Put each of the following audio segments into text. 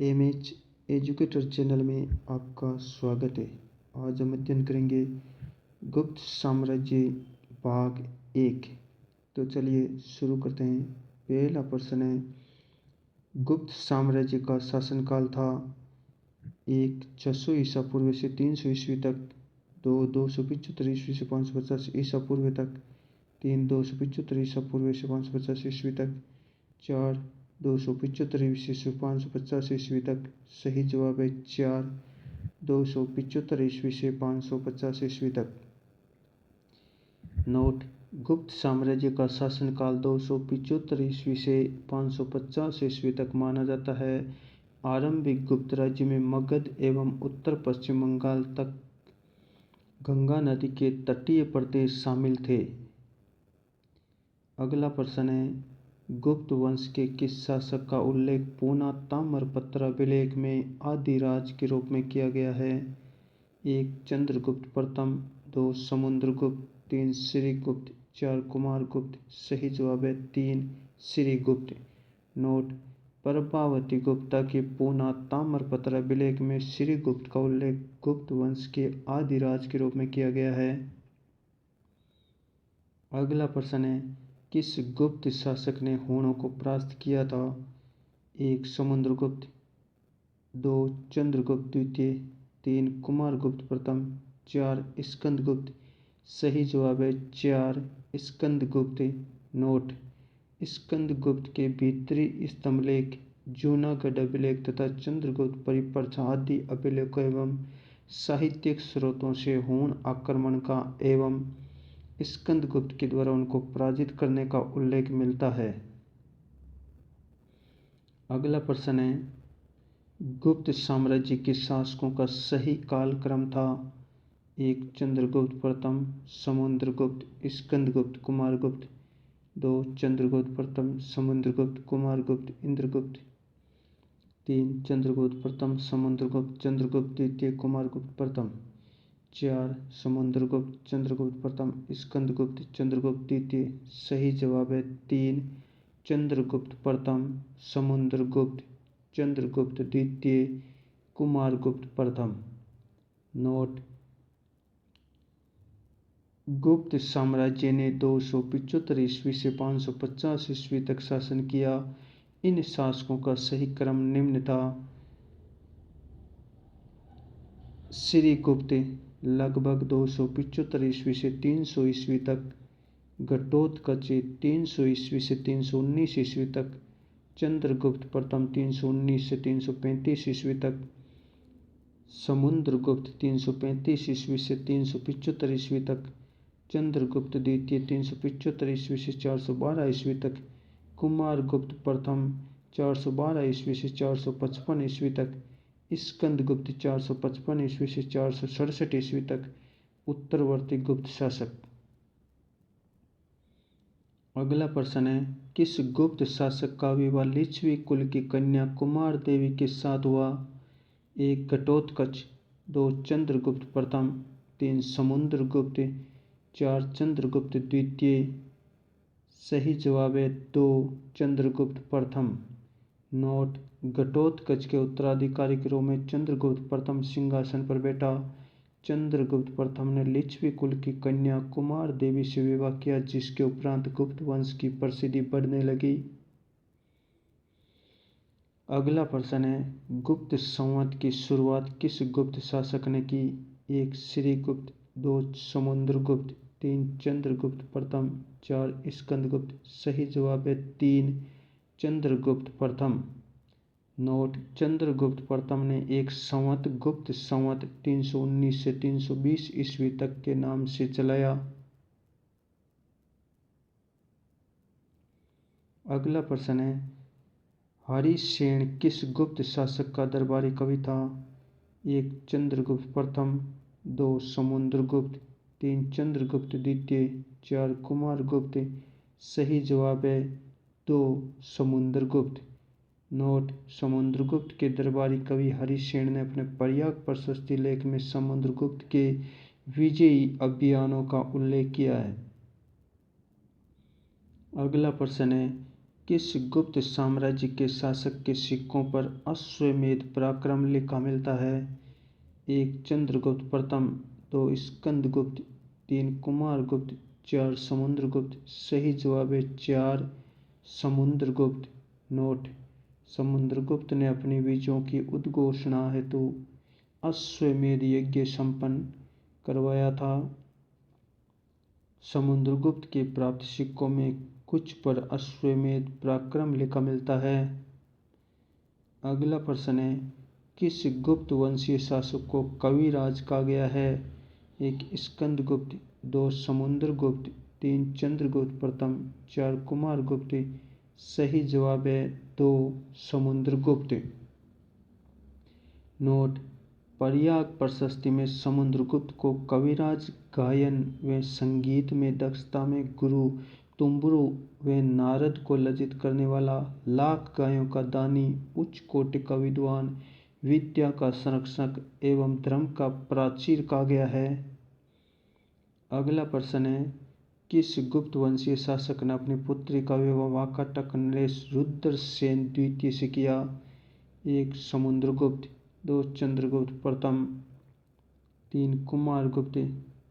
MH educator channel में आपका स्वागत है। आज हम अध्ययन करेंगे गुप्त साम्राज्य भाग 1। तो चलिए शुरू करते हैं। पहला प्रश्न है, गुप्त साम्राज्य का शासनकाल था 1 600 ईसा पूर्व से 300 ईस्वी तक, 2 275 ईस्वी से 550 ईसा पूर्व तक, 3 275 ईसा पूर्व से 550 ईस्वी तक, 4 275 ईस्वी से 550 ईस्वी तक। सही जवाब है 4 275 ईस्वी से 550 ईस्वी तक। नोट, गुप्त साम्राज्य का शासनकाल 275 ईस्वी से 550 ईस्वी तक माना जाता है। आरंभिक गुप्त राज्य में मगध एवं उत्तर पश्चिम बंगाल तक गंगा नदी के तटीय प्रदेश शामिल थे। अगला प्रश्न है, गुप्त वंश के किस शासक का उल्लेख पूना ताम्रपत्र अभिलेख में आदिराज के रूप में किया गया है? 1 चंद्रगुप्त प्रथम, 2 समुद्रगुप्त, 3 श्रीगुप्त, 4 कुमारगुप्त। सही जवाब है 3 श्रीगुप्त। नोट, प्रभावती गुप्ता के पूना ताम्रपत्र अभिलेख में श्रीगुप्त का उल्लेख गुप्त वंश के आदिराज के रूप में किया गया है। अगला प्रश्न है, किस गुप्त शासक ने हूणों को परास्त किया था? 1 समुद्रगुप्त, 2 चंद्रगुप्त द्वितीय, 3 कुमारगुप्त प्रथम, 4 स्कंदगुप्त। सही जवाब है 4 स्कंदगुप्त। नोट, स्कंदगुप्त के भीतरी स्तंभलेख, जूनागढ़ अभिलेख तथा चंद्रगुप्त परिपर्छ आदि अभिलेखों एवं साहित्यिक स्रोतों से हूण आक्रमण का एवं स्कंदगुप्त के द्वारा उनको पराजित करने का उल्लेख मिलता है। अगला प्रश्न है, गुप्त साम्राज्य के शासकों का सही कालक्रम था? 1 चंद्रगुप्त प्रथम, समुद्रगुप्त, स्कंदगुप्त, कुमारगुप्त। 2 चंद्रगुप्त प्रथम, समुद्रगुप्त, कुमारगुप्त, इंद्रगुप्त। 3 चंद्रगुप्त प्रथम, समुद्रगुप्त, चंद्रगुप्त द्वितीय, कुमारगुप्त प्रथम। 4 समुद्रगुप्त, चंद्रगुप्त प्रथम, स्कंदगुप्त, चंद्रगुप्त द्वितीय। सही जवाब है 3 चंद्रगुप्त प्रथम, समुद्रगुप्त, चंद्रगुप्त द्वितीय, कुमारगुप्त प्रथम। नोट, गुप्त साम्राज्य ने 275 ईस्वी से 550 ईस्वी तक शासन किया। इन शासकों का सही क्रम निम्न था। श्रीगुप्त लगभग 275 ईस्वी से 300 ईस्वी तक, घटोत्कच 300 ईस्वी से 319 ईस्वी तक, चंद्रगुप्त प्रथम 319 से 335 ईस्वी तक, समुद्रगुप्त 335 ईस्वी से 375 ईस्वी तक, चंद्रगुप्त द्वितीय 375 ईस्वी से 412 ईस्वी तक, कुमारगुप्त प्रथम 412 ईस्वी से 455 ईस्वी तक, स्कंदगुप्त 455 ईस्वी से 467 ईस्वी तक उत्तरवर्ती गुप्त शासक। अगला प्रश्न है, किस गुप्त शासक का विवाह लिच्छवी कुल की कन्या कुमार देवी के साथ हुआ? 1 घटोत्कच, 2 चंद्रगुप्त प्रथम, 3 समुद्रगुप्त, 4 चंद्रगुप्त द्वितीय। सही जवाब है 2 चंद्रगुप्त प्रथम। नोट, घटोत्कच के उत्तराधिकारी के रूप में चंद्रगुप्त प्रथम सिंहासन पर बैठा। चंद्रगुप्त प्रथम ने लिच्छवी कुल की कन्या कुमार देवी से विवाह किया, जिसके उपरांत गुप्त वंश की प्रसिद्धि बढ़ने लगी। अगला प्रश्न है, गुप्त संवत की शुरुआत किस गुप्त शासक ने की? 1 श्रीगुप्त, 2 समुद्रगुप्त, 3 चंद्रगुप्त प्रथम, 4 स्कंदगुप्त। सही जवाब है 3 चंद्रगुप्त प्रथम। नोट, चंद्रगुप्त प्रथम ने एक संवत गुप्त संवत 319 से 320 ईस्वी तक के नाम से चलाया। अगला प्रश्न है, हरिसेन किस गुप्त शासक का दरबारी कवि था? 1 चंद्रगुप्त प्रथम, 2 समुद्रगुप्त, 3 चंद्रगुप्त द्वितीय, 4 कुमारगुप्त। सही जवाब है 2 समुद्रगुप्त। नोट, समुद्रगुप्त के दरबारी कवि हरिसेन ने अपने प्रयाग प्रशस्ति लेख में समुद्रगुप्त के विजयी अभियानों का उल्लेख किया है। अगला प्रश्न है, किस गुप्त साम्राज्य के शासक के सिक्कों पर अश्वमेध पराक्रम लिखा मिलता है? एक चंद्रगुप्त प्रथम, दो स्कंदगुप्त, तीन कुमारगुप्त, चार समुद्रगुप्त। सही जवाब है चार समुद्रगुप्त। नोट: समुद्रगुप्त ने अपनी विजयों की उद्घोषणा हेतु अश्वमेध यज्ञ संपन्न करवाया था। समुद्रगुप्त के प्राप्त सिक्कों में कुछ पर अश्वमेध पराक्रम लिखा मिलता है। अगला प्रश्न है, किस गुप्त वंशीय शासक को कविराज कहा गया है? एक स्कंदगुप्त, दो समुद्रगुप्त, तीन चंद्रगुप्त प्रथम, चार कुमारगुप्त। सही जवाब है दो समुद्रगुप्त। नोट: प्रयाग प्रशस्ति में समुद्रगुप्त को कविराज, गायन व संगीत में दक्षता में गुरु, तुम्बुरु व नारद को लज्जित करने वाला, लाख गायों का दानी, उच्च कोटि का विद्वान, विद्या का संरक्षक एवं धर्म का प्राचीर कहा गया है। अगला प्रश्न है, किस गुप्त वंशीय शासक ने अपनी पुत्री का विवाह वाकाटक नरेश रुद्रसेन द्वितीय से किया? एक समुद्रगुप्त, दो चंद्रगुप्त प्रथम, तीन कुमारगुप्त,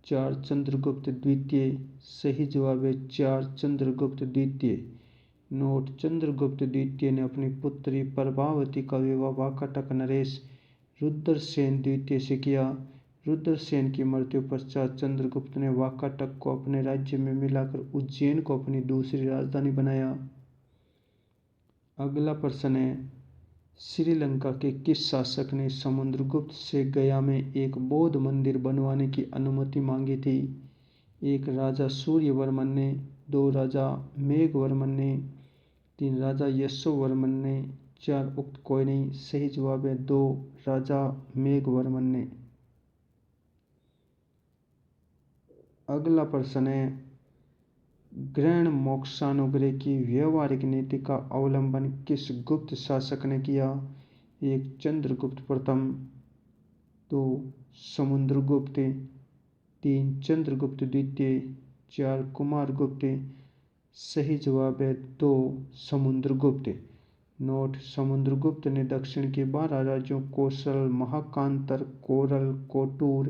चार चंद्रगुप्त द्वितीय। सही जवाब है चार चंद्रगुप्त द्वितीय। नोट: चंद्रगुप्त द्वितीय ने अपनी पुत्री प्रभावती का विवाह वाकाटक नरेश रुद्रसेन द्वितीय से किया। रुद्रसेन की मृत्यु पश्चात चंद्रगुप्त ने वाकाटक को अपने राज्य में मिलाकर उज्जैन को अपनी दूसरी राजधानी बनाया। अगला प्रश्न है, श्रीलंका के किस शासक ने समुद्रगुप्त से गया में एक बौद्ध मंदिर बनवाने की अनुमति मांगी थी? एक राजा सूर्यवर्मन ने, दो राजा मेघवर्मन ने, तीन राजा यशोवर्मन ने, चार उक्त कोई नहीं। सही जवाब है दो राजा मेघवर्मन ने। अगला प्रश्न है, ग्रहण मोक्षानुग्रह की व्यवहारिक नीति का अवलंबन किस गुप्त शासक ने किया? एक चंद्रगुप्त प्रथम, दो समुद्रगुप्त, तीन चंद्रगुप्त द्वितीय, चार कुमारगुप्त। सही जवाब है दो समुद्रगुप्त। नोट: समुद्रगुप्त ने दक्षिण के 12 राज्यों कोसल, महाकांतर, कोरल, कोटूर,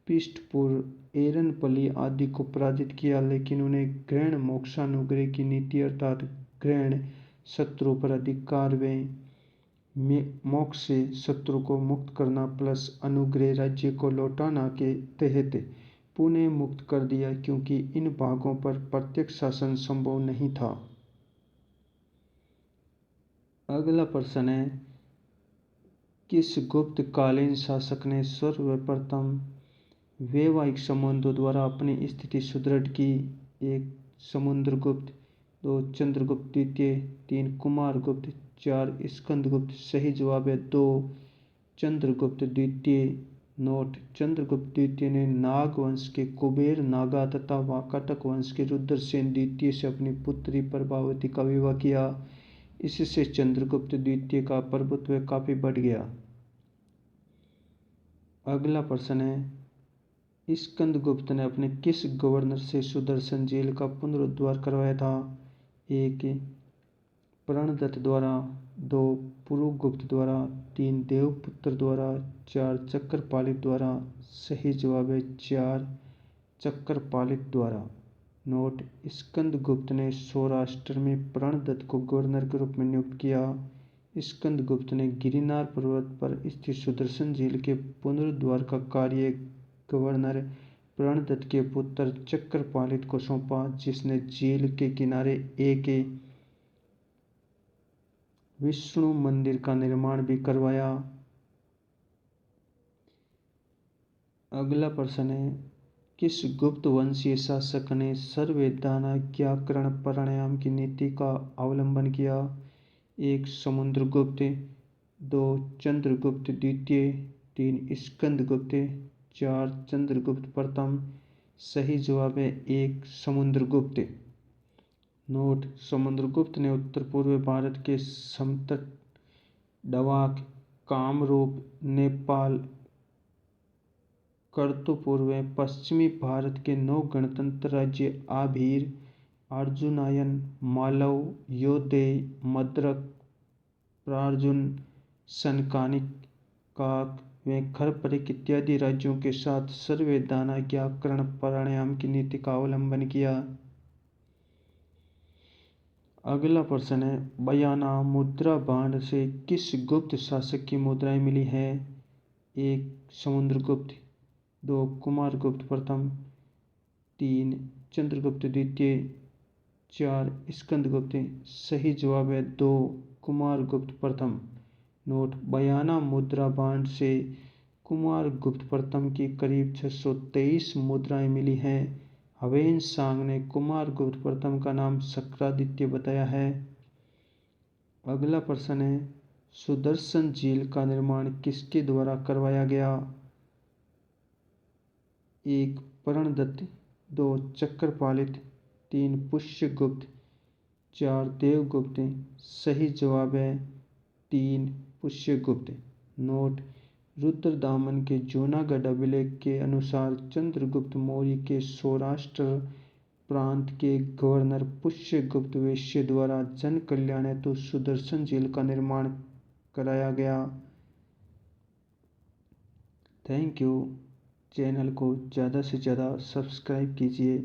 पृष्ठपुर, एरनपल्ली आदि को पराजित किया, लेकिन उन्हें ग्रहण मोक्षानुग्रह की नीति अर्थात ग्रहण शत्रु पर अधिकार व मोक्ष से शत्रु को मुक्त करना प्लस अनुग्रह राज्य को लौटाना के तहत पुनः मुक्त कर दिया, क्योंकि इन भागों पर प्रत्यक्ष शासन संभव नहीं था। अगला प्रश्न है, किस गुप्त कालीन शासक ने सर्वप्रथम वैवाहिक संबंधों द्वारा अपनी स्थिति सुदृढ़ की? एक समुद्रगुप्त, दो चंद्रगुप्त द्वितीय, तीन कुमारगुप्त, चार स्कंदगुप्त। सही जवाब है दो चंद्रगुप्त द्वितीय। नोट: चंद्रगुप्त द्वितीय ने नाग वंश के कुबेर नागा तथा वाकाटक वंश के रुद्रसेन द्वितीय से अपनी पुत्री प्रभावती का विवाह किया। इससे चंद्रगुप्त द्वितीय का प्रभुत्व काफी बढ़ गया। अगला प्रश्न है, स्कंदगुप्त ने अपने किस गवर्नर से सुदर्शन झील का पुनरुद्धार करवाया था? एक प्रणदत्त द्वारा, दो पुरुगुप्त द्वारा, तीन देवपुत्र द्वारा, चार चक्रपालित द्वारा। सही जवाब है चार चक्रपालित द्वारा। नोट: स्कंदगुप्त ने सौराष्ट्र में प्रणदत्त को गवर्नर के रूप में नियुक्त किया। स्कंदगुप्त ने गिरनार पर्वत पर स्थित सुदर्शन झील के पुनरुद्धार का कार्य गवर्नर प्रणदत्त के पुत्र चक्रपालित को सौंपा, जिसने झील के किनारे एक विष्णु मंदिर का निर्माण भी करवाया। अगला प्रश्न है, किस गुप्त वंशीय शासक ने सर्ववेदाज्ञाकरण प्राणायाम की नीति का अवलंबन किया? एक समुद्रगुप्त, दो चंद्रगुप्त द्वितीय, तीन स्कंदगुप्त, चार चंद्रगुप्त प्रथम। सही जवाब है एक समुद्रगुप्त। नोट: समुद्रगुप्त ने उत्तर पूर्व भारत के समतट डवाक, कामरूप, नेपाल, कर्तुपुर व पश्चिमी भारत के 9 गणतंत्र राज्य आभीर, अर्जुनायन, मालव, योधेय, मद्रक, प्रार्जुन, सनकानिक, काक व खरपरिक इत्यादि राज्यों के साथ सर्ववेदाना व्याकरण प्राणायाम की नीति का अवलंबन किया। अगला प्रश्न है, बयाना मुद्रा बांड से किस गुप्त शासक की मुद्राएं मिली है? 1. समुद्रगुप्त, 2. कुमारगुप्त प्रथम, 3. चंद्रगुप्त द्वितीय, 4. स्कंदगुप्त। सही जवाब है 2. कुमारगुप्त प्रथम। नोट, बयाना मुद्रा बांड से कुमारगुप्त प्रथम की करीब 623 मुद्राएं मिली हैं। हवेन सांग ने कुमारगुप्त प्रथम का नाम शक्रादित्य बताया है। अगला प्रश्न है, सुदर्शन झील का निर्माण किसके द्वारा करवाया गया? 1. प्रणदत्त, 2. चक्रपालित, 3. पुष्यगुप्त, 4. देवगुप्त। सही जवाब है 3. पुष्यगुप्त। नोट, रुद्रदामन के जूनागढ़ अभिलेख के अनुसार चंद्रगुप्त मौर्य के सौराष्ट्र प्रांत के गवर्नर पुष्यगुप्त वैश्य द्वारा जन कल्याण हेतु सुदर्शन झील का निर्माण कराया गया। Thank you. चैनल को ज़्यादा से ज़्यादा सब्सक्राइब कीजिए।